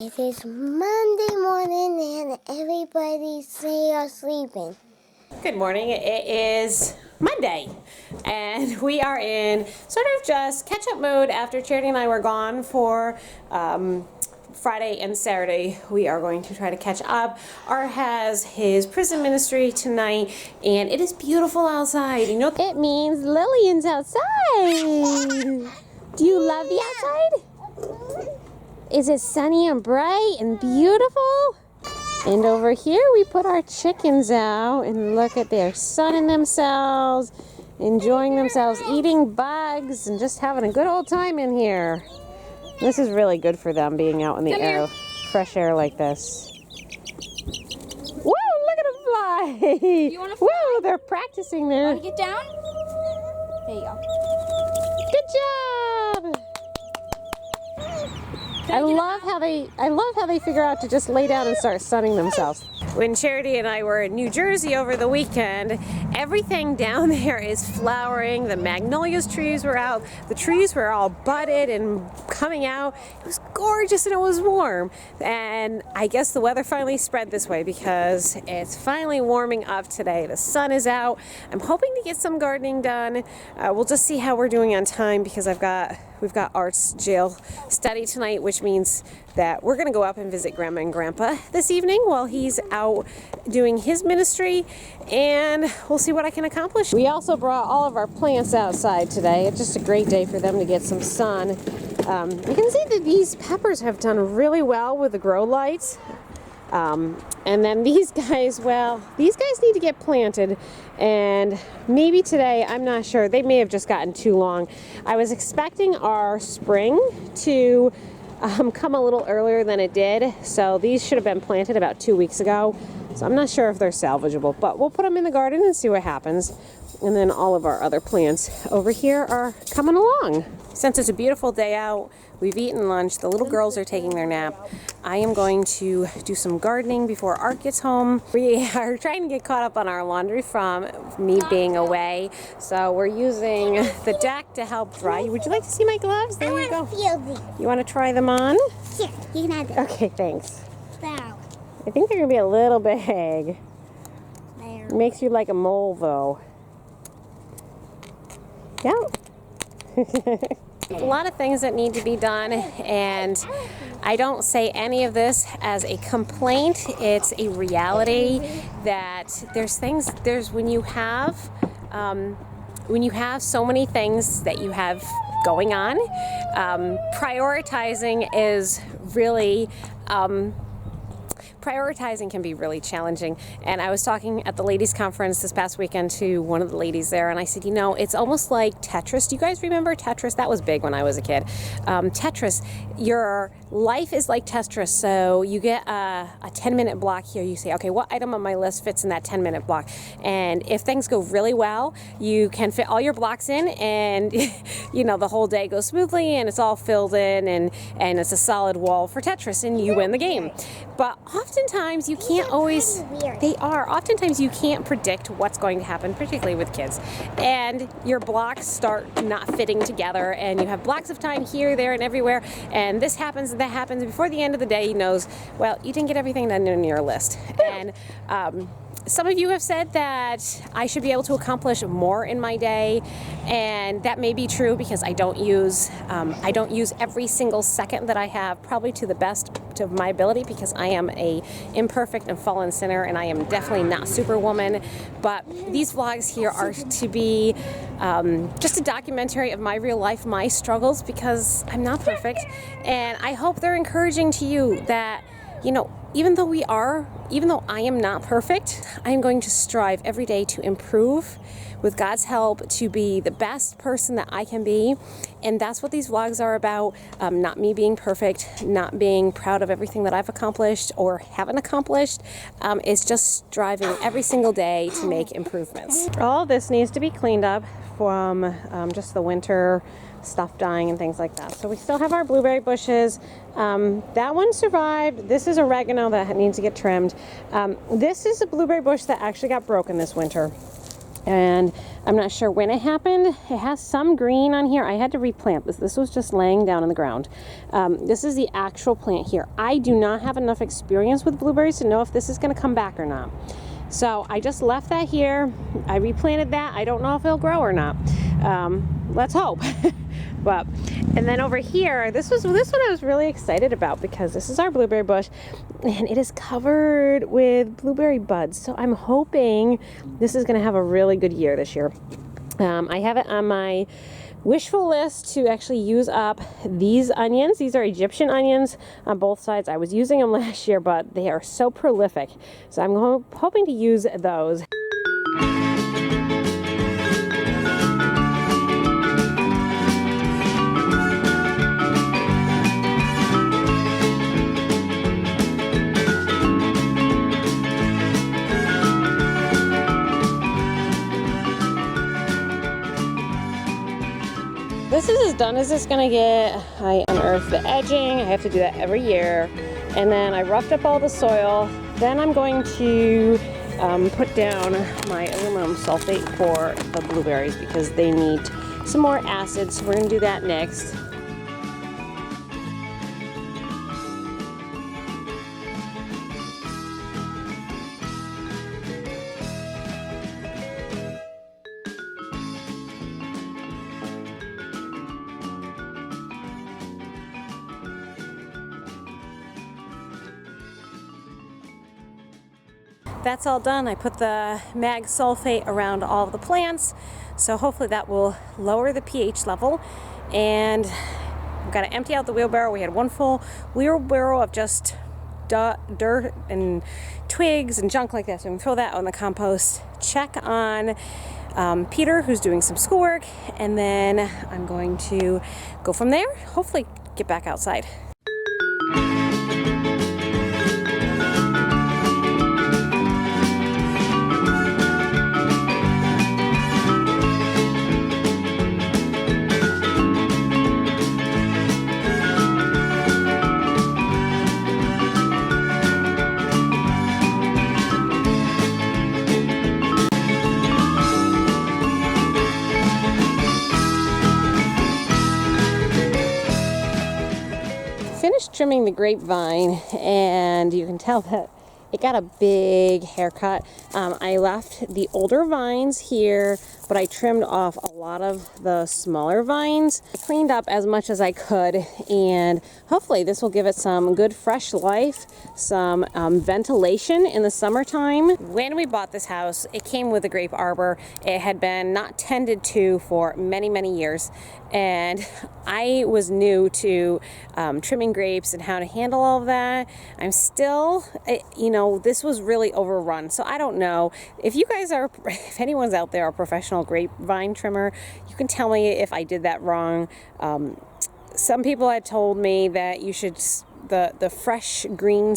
It is Monday morning and everybody's sleeping. Good morning. It is Monday and we are in sort of just catch-up mode after Charity and I were gone for Friday and Saturday. We are going to try to catch up. Art has his prison ministry tonight and it is beautiful outside. You know, it means Lillian's outside. Do you love the outside? Is it sunny and bright and beautiful? And over here we put our chickens out and look at they're sunning themselves, enjoying themselves, eating bugs and just having a good old time in here. This is really good for them being out in the air, fresh air like this. Whoa, look at them fly! You wanna fly? Whoa, they're practicing there. Want to get down? There you go. Good job! I love how they figure out to just lay down and start sunning themselves. When Charity and I were in New Jersey over the weekend, everything down there is flowering. The magnolias trees were out. The trees were all budded and coming out. It was gorgeous and it was warm. And I guess the weather finally spread this way because it's finally warming up today. The sun is out. I'm hoping to get some gardening done. We'll just see how we're doing on time because we've got Art's jail study tonight, which means that we're going to go up and visit Grandma and Grandpa this evening while he's out doing his ministry, and we'll see what I can accomplish. We also brought all of our plants outside today. It's just a great day for them to get some sun. You can see that these peppers have done really well with the grow lights. And then these guys, well, these guys need to get planted, and maybe today, I'm not sure, they may have just gotten too long. I was expecting our spring to come a little earlier than it did, so these should have been planted about 2 weeks ago, so I'm not sure if they're salvageable, but we'll put them in the garden and see what happens. And then all of our other plants over here are coming along. Since it's a beautiful day out, we've eaten lunch, the little girls are taking their nap. I am going to do some gardening before Art gets home. We are trying to get caught up on our laundry from me being away, so we're using the deck to help dry. Would you like to see my gloves? There you go. You want to try them on? Here, you can have them. Okay, thanks. Wow. I think they're going to be a little big. There. Makes you like a mole, though. Yeah. A lot of things that need to be done, and I don't say any of this as a complaint. It's a reality that when you have so many things that you have going on, prioritizing can be really challenging. And I was talking at the ladies' conference this past weekend to one of the ladies there, and I said, you know, it's almost like Tetris. Do you guys remember Tetris? That was big when I was a kid. Tetris, your life is like Tetris. So you get a 10-minute block here. You say, okay, what item on my list fits in that 10-minute block? And if things go really well, you can fit all your blocks in, and you know, the whole day goes smoothly, and it's all filled in, and it's a solid wall for Tetris, and you win the game. But oftentimes you can't always, oftentimes you can't predict what's going to happen, particularly with kids. And your blocks start not fitting together, and you have blocks of time here, there, and everywhere, and this happens and that happens. Before the end of the day, he knows, well, you didn't get everything done in your list. And some of you have said that I should be able to accomplish more in my day, and that may be true because I don't use every single second that I have probably to the best of my ability, because I am a imperfect and fallen sinner, and I am definitely not Superwoman. But these vlogs here are to be just a documentary of my real life, my struggles, because I'm not perfect, and I hope they're encouraging to you that, you know, even though I am not perfect, I am going to strive every day to improve with God's help, to be the best person that I can be. And that's what these vlogs are about. Not me being perfect, not being proud of everything that I've accomplished or haven't accomplished. It's just striving every single day to make improvements. All this needs to be cleaned up from just the winter stuff dying and things like that. So we still have our blueberry bushes. That one survived. This is oregano that needs to get trimmed. This is a blueberry bush that actually got broken this winter. and I'm not sure when it happened. It has some green on here. I had to replant this. This was just laying down in the ground. This is the actual plant here. I do not have enough experience with blueberries to know if this is going to come back or not. So I just left that here. I replanted that. I don't know if it'll grow or not. Let's hope. And then over here, this one I was really excited about because this is our blueberry bush and it is covered with blueberry buds. So I'm hoping this is going to have a really good year this year. I have it on my wishful list to actually use up these onions. These are Egyptian onions on both sides. I was using them last year, but they are so prolific. So I'm hoping to use those. This is as done as it's gonna get. I unearthed the edging. I have to do that every year. And then I roughed up all the soil. Then I'm going to put down my aluminum sulfate for the blueberries because they need some more acid. So we're gonna do that next. That's all done. I put the mag sulfate around all of the plants, so hopefully that will lower the pH level. And I've got to empty out the wheelbarrow. We had one full wheelbarrow of just dirt and twigs and junk like that, so I'm gonna throw that on the compost. Check on Peter, who's doing some schoolwork, and then I'm going to go from there, hopefully get back outside. Finished trimming the grapevine, and you can tell that it got a big haircut. I left the older vines here, but I trimmed off a lot of the smaller vines. I cleaned up as much as I could, and hopefully this will give it some good fresh life, some ventilation in the summertime. When we bought this house, it came with a grape arbor. It had been not tended to for many, many years, and I was new to trimming grapes and how to handle all of that. I'm still, you know, this was really overrun, so I don't know. If you guys are, if anyone's out there a professional grapevine trimmer, you can tell me if I did that wrong. Some people had told me that you should, the fresh green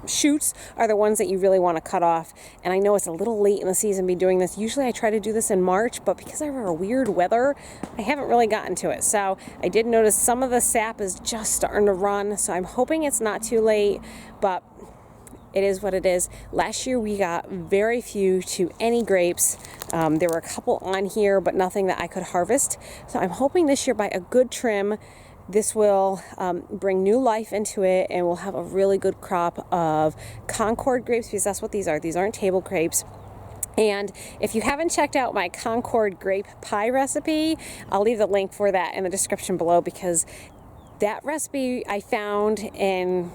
shoots are the ones that you really want to cut off, and I know it's a little late in the season to be doing this. Usually I try to do this in March, but because of our weird weather, I haven't really gotten to it. So I did notice some of the sap is just starting to run, so I'm hoping it's not too late, but it is what it is. Last year we got very few to any grapes. There were a couple on here, but nothing that I could harvest. So I'm hoping this year by a good trim, this will bring new life into it, and we'll have a really good crop of Concord grapes, because that's what these are. These aren't table grapes. And if you haven't checked out my Concord Grape Pie recipe, I'll leave the link for that in the description below, because that recipe I found and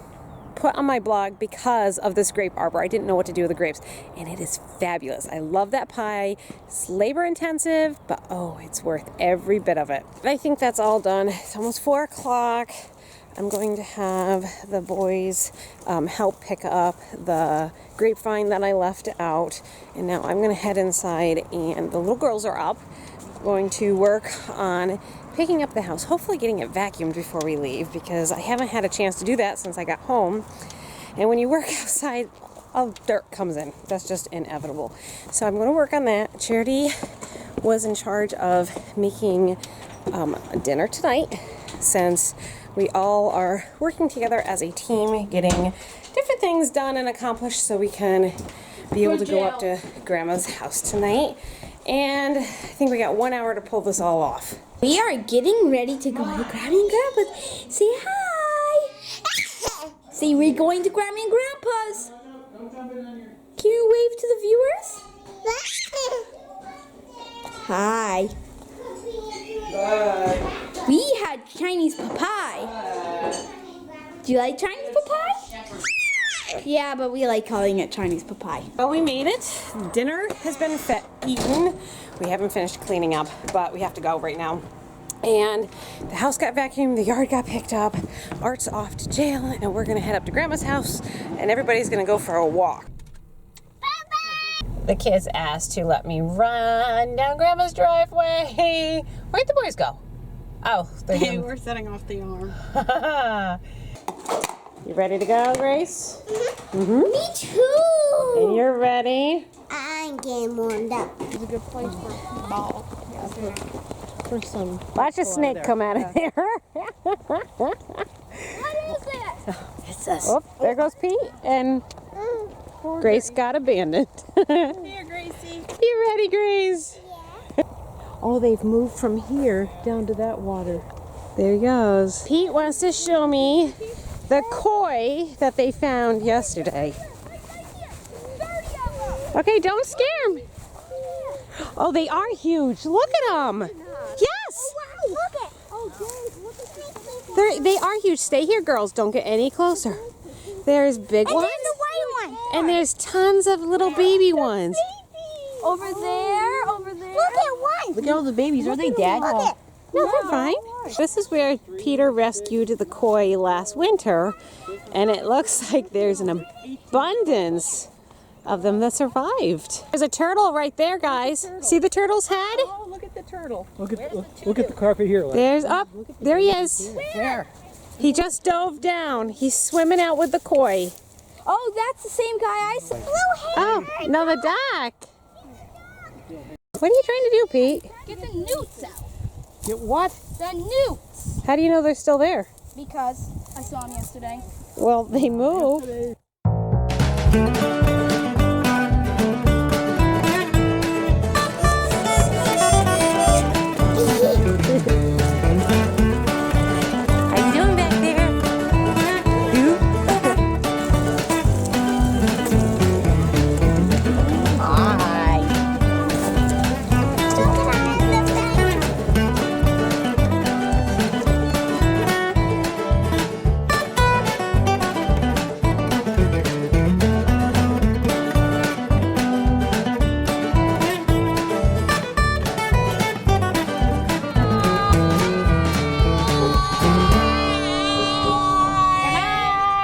put on my blog because of this grape arbor. I didn't know what to do with the grapes, and it is fabulous. I love that pie. It's labor intensive, but oh, it's worth every bit of it. I think that's all done. It's almost 4 o'clock. I'm going to have the boys help pick up the grapevine that I left out, and now I'm going to head inside, and the little girls are up. I'm going to work on picking up the house, hopefully getting it vacuumed before we leave, because I haven't had a chance to do that since I got home. And when you work outside, all dirt comes in. That's just inevitable. So I'm going to work on that. Charity was in charge of making dinner tonight, since we all are working together as a team, getting different things done and accomplished so we can be able to go up to Grandma's house tonight. And I think we got 1 hour to pull this all off. We are getting ready to go to Grammy and Grandpa's. Say hi. Say we're going to Grammy and Grandpa's. Can you wave to the viewers? Hi. Bye. We had Chinese pie. Do you like Chinese pie? Yeah, but we like calling it Chinese pie. Well, we made it. Dinner has been eaten. We haven't finished cleaning up, but we have to go right now. And the house got vacuumed, the yard got picked up, Art's off to jail, and we're gonna head up to Grandma's house, and everybody's gonna go for a walk. The kids asked to let me run down Grandma's driveway. Where'd the boys go? Oh, they're We're setting off the alarm. You ready to go, Grace? Me too. And you're ready? I'm getting warmed up. It's a good place for ball. For some. Watch a snake come out of there. What is it? It's us. Oh, there goes Pete, and Grace got abandoned. Here, Gracie. You ready, Grace? Oh, they've moved from here down to that water. There he goes. Pete wants to show me the koi that they found yesterday. Okay, don't scare me. Oh, they are huge. Look at them. Yes. Look at. They are huge. Stay here, girls. Don't get any closer. There's big ones. There's the white one. And there's tons of little baby ones. Over there, over there. Look at one. Look at all the babies. Are they dead? Look at. No, they're fine. This is where Peter rescued the koi last winter, and it looks like there's an abundance of them that survived. There's a turtle right there, guys. See the turtle's head? Oh, look at the turtle. Look at the carpet here. There's up. There he is. Where? He just dove down. He's swimming out with the koi. Oh, that's the same guy I saw. Oh, no, the duck. What are you trying to do, Pete? Get the newts out. Get what? The newts. How do you know they're still there? Because I saw them yesterday. Well, they move. How you doing back there? You? Hi.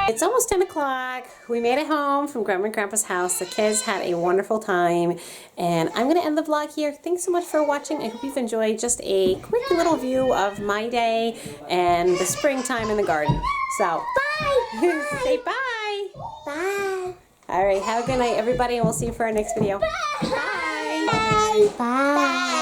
It's almost 10 o'clock. We made it home from Grandma and Grandpa's house. The kids had a wonderful time, and I'm going to end the vlog here. Thanks so much for watching. I hope you've enjoyed just a quick little view of my day and the springtime in the garden. So, bye! Say bye! Bye. All right, have a good night, everybody, and we'll see you for our next video. Bye! Bye. Bye.